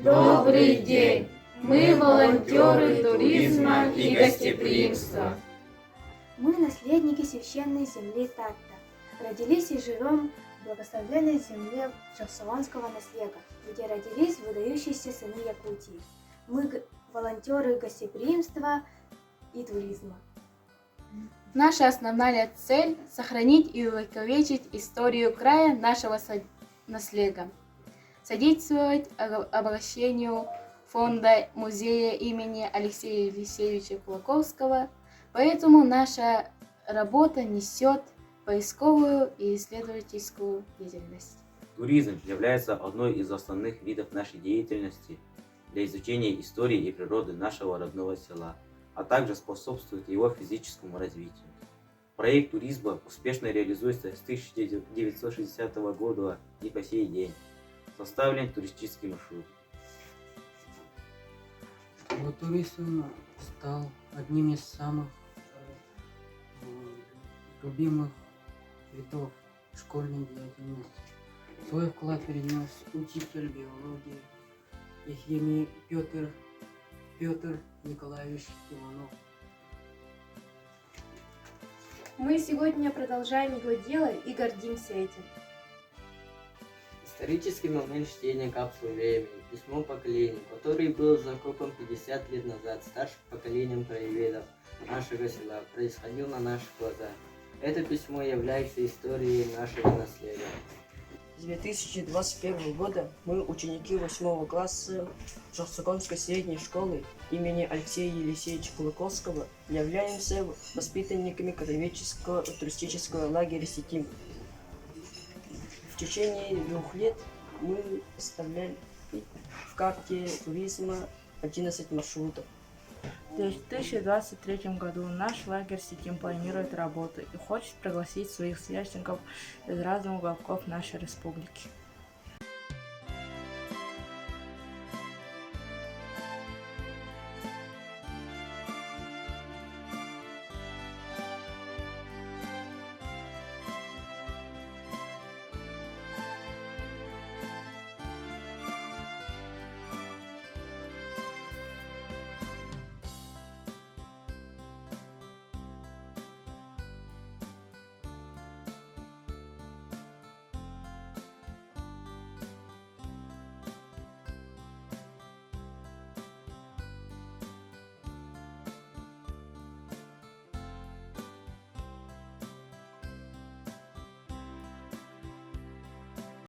Добрый день! Мы волонтеры туризма и гостеприимства. Мы наследники священной земли Татта. Родились и живем в благословенной земле Чахсолонского наслега, где родились выдающиеся сыны Якутии. Мы волонтеры гостеприимства и туризма. Наша основная цель – сохранить и увековечить историю края нашего наследия, содействовать обогащению фонда музея имени Алексея Елисеевича Кулаковского, поэтому наша работа несет поисковую и исследовательскую деятельность. Туризм является одной из основных видов нашей деятельности для изучения истории и природы нашего родного села, а также способствует его физическому развитию. Проект туризма успешно реализуется с 1960 года и по сей день. Составлен туристический маршрут. Туризм стал одним из самых любимых видов школьной деятельности. Свой вклад принес учитель биологии Ефимий Петр Николаевич Иванов. Мы сегодня продолжаем его дело и гордимся этим. Исторический момент чтения капсулы времени, письмо поколению, который был закопан 50 лет назад старшим поколением краеведов нашего села, происходил на наших глазах. Это письмо является историей нашего наследия. С 2021 года мы, ученики 8 класса Чахсоконской средней школы имени Алексея Елисеевича Кулаковского, являемся воспитанниками краеведческого туристического лагеря «Сетим». В течение 2 лет мы составляли в карте туризма 11 маршрутов. В 2023 году наш лагерь «Сетим» планирует работу и хочет пригласить своих сверстников из разных уголков нашей республики.